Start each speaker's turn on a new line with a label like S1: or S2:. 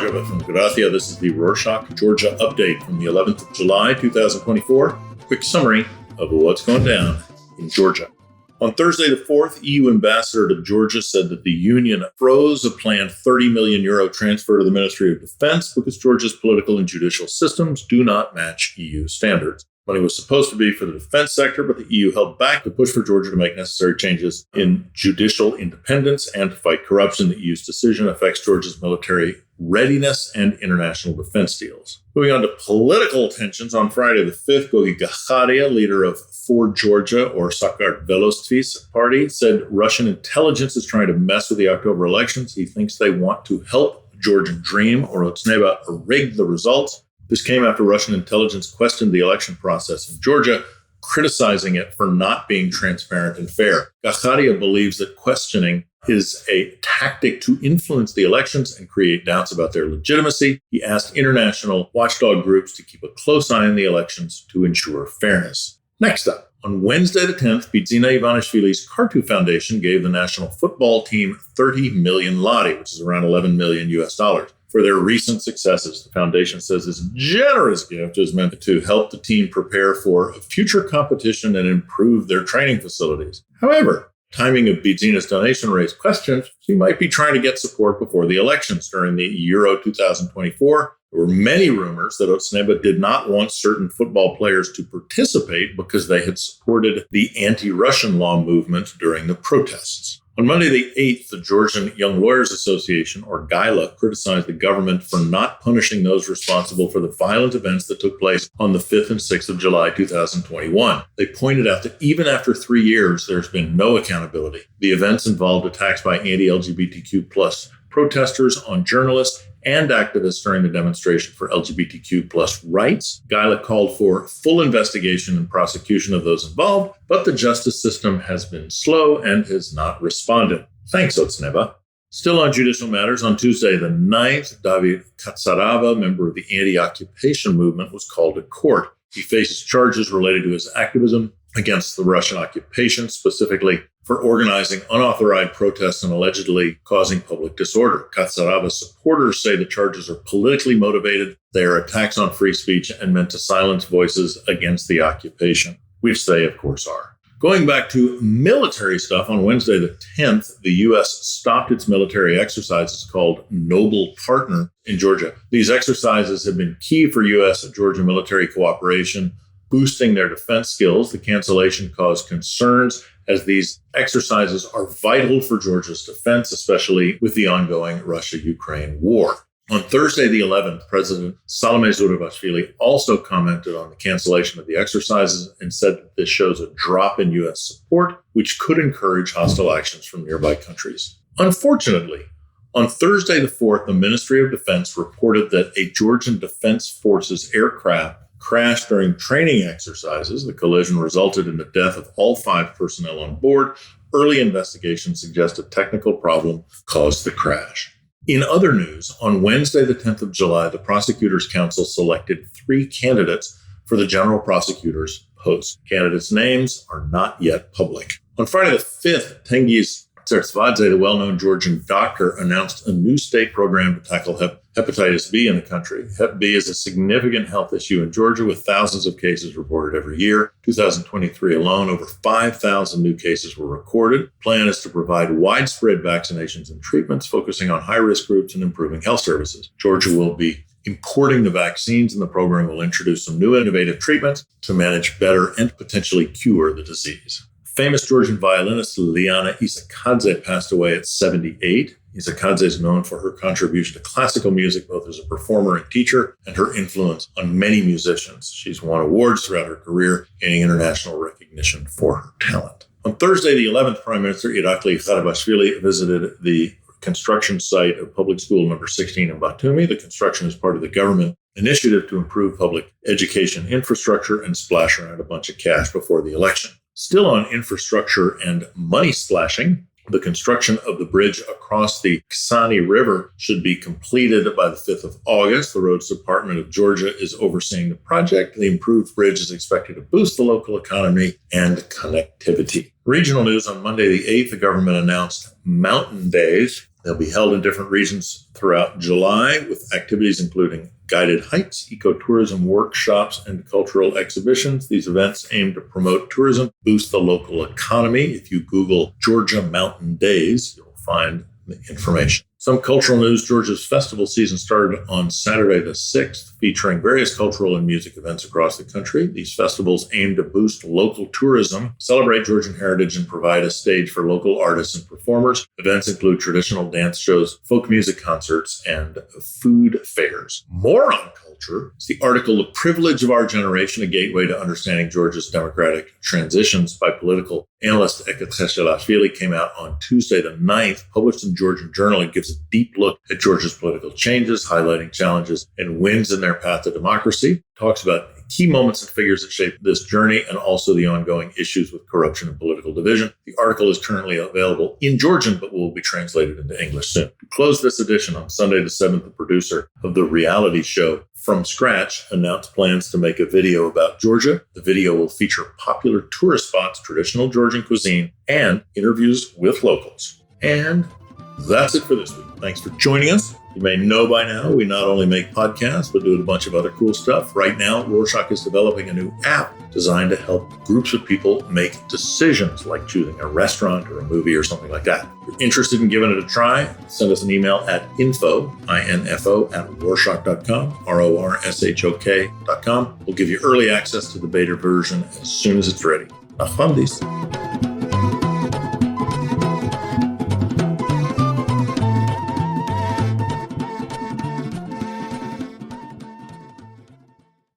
S1: Rajava from Gakharia. This is the Rorschach, Georgia update from the 11th of July, 2024. Quick summary of what's going down in Georgia. On Thursday the 4th, EU ambassador to Georgia said that the union froze a planned €30 million transfer to the Ministry of Defense because Georgia's political and judicial systems do not match EU standards. Money was supposed to be for the defense sector, but the EU held back to push for Georgia to make necessary changes in judicial independence and to fight corruption. The EU's decision affects Georgia's military readiness and international defense deals. Moving on to political tensions, on Friday the 5th, Gakharia, leader of For Georgia, or Sakartvelosti's party, said Russian intelligence is trying to mess with the October elections. He thinks they want to help Georgian Dream, or Otsneba, rig the results. This came after Russian intelligence questioned the election process in Georgia, criticizing it for not being transparent and fair. Gakharia believes that questioning is a tactic to influence the elections and create doubts about their legitimacy. He asked international watchdog groups to keep a close eye on the elections to ensure fairness. Next up, on Wednesday the 10th, Bidzina Ivanishvili's Kartu Foundation gave the national football team 30 million lari, which is around $11 million for their recent successes. The foundation says this generous gift is meant to help the team prepare for a future competition and improve their training facilities. However, timing of Bidzina's donation raised questions. She might be trying to get support before the elections. During the Euro 2024, there were many rumors that Otsneba did not want certain football players to participate because they had supported the anti-Russian law movement during the protests. On Monday the 8th, the Georgian Young Lawyers Association, or GYLA, criticized the government for not punishing those responsible for the violent events that took place on the 5th and 6th of July 2021. They pointed out that even after 3 years, there's been no accountability. The events involved attacks by anti-LGBTQ+ protesters on journalists and activists during the demonstration for LGBTQ+ rights. GYLA called for full investigation and prosecution of those involved, but the justice system has been slow and has not responded. Thanks, Otsneba. Still on judicial matters, on Tuesday the 9th, David Katsarava, member of the anti-occupation movement, was called to court. He faces charges related to his activism against the Russian occupation, specifically for organizing unauthorized protests and allegedly causing public disorder. Katsarava's supporters say the charges are politically motivated. They are attacks on free speech and meant to silence voices against the occupation, which they, of course, are. Going back to military stuff, on Wednesday the 10th, the U.S. stopped its military exercises called Noble Partner in Georgia. These exercises have been key for U.S. and Georgia military cooperation, boosting their defense skills. The cancellation caused concerns as these exercises are vital for Georgia's defense, especially with the ongoing Russia-Ukraine war. On Thursday the 11th, President Salome Zurabashvili also commented on the cancellation of the exercises and said that this shows a drop in U.S. support, which could encourage hostile actions from nearby countries. Unfortunately, on Thursday the 4th, the Ministry of Defense reported that a Georgian Defense Forces aircraft crashed during training exercises. The collision resulted in the death of all 5 personnel on board. Early investigation suggests a technical problem caused the crash. In other news, on Wednesday, the 10th of July, the Prosecutors Council selected 3 candidates for the General Prosecutor's post. Candidates' names are not yet public. On Friday the 5th, Tengiz Tsertsvadze, the well-known Georgian doctor, announced a new state program to tackle Hepatitis B in the country. Hep B is a significant health issue in Georgia, with thousands of cases reported every year. 2023 alone, over 5,000 new cases were recorded. The plan is to provide widespread vaccinations and treatments, focusing on high-risk groups and improving health services. Georgia will be importing the vaccines, and the program will introduce some new innovative treatments to manage better and potentially cure the disease. Famous Georgian violinist Liana Isakadze passed away at 78. Isakadze is known for her contribution to classical music, both as a performer and teacher, and her influence on many musicians. She's won awards throughout her career, gaining international recognition for her talent. On Thursday, the 11th, Prime Minister Irakli Garibashvili visited the construction site of public school number 16 in Batumi. The construction is part of the government initiative to improve public education infrastructure and splash around a bunch of cash before the election. Still on infrastructure and money splashing, The construction of the bridge across the Ksani River should be completed by the 5th of August. The Roads Department of Georgia is overseeing the project. The improved bridge is expected to boost the local economy and connectivity. Regional news: on Monday the 8th, the government announced Mountain Days. They'll be held in different regions throughout July, with activities including guided hikes, ecotourism workshops, and cultural exhibitions. These events aim to promote tourism, boost the local economy. If you Google Georgia Mountain Days, you'll find the information. Some cultural news: Georgia's festival season started on Saturday the 6th, featuring various cultural and music events across the country. These festivals aim to boost local tourism, celebrate Georgian heritage, and provide a stage for local artists and performers. Events include traditional dance shows, folk music concerts, and food fairs. More on culture is the article "The Privilege of Our Generation, a Gateway to Understanding Georgia's Democratic Transitions" by political analyst Gakharia came out on Tuesday the 9th, published in Georgian Journal. It gives a deep look at Georgia's political changes, highlighting challenges and wins in their path to democracy. Talks about key moments and figures that shaped this journey, and also the ongoing issues with corruption and political division. The article is currently available in Georgian, but will be translated into English soon. To close this edition, on Sunday the 7th, the producer of the reality show From Scratch announced plans to make a video about Georgia. The video will feature popular tourist spots, traditional Georgian cuisine, and interviews with locals. And that's it for this week. Thanks for joining us. You may know by now, we not only make podcasts, but do a bunch of other cool stuff. Right now, Rorschach is developing a new app designed to help groups of people make decisions, like choosing a restaurant or a movie or something like that. If you're interested in giving it a try, send us an email at info@rorschach.com, RORSHOK.com. We'll give you early access to the beta version as soon as it's ready. Nachmandis.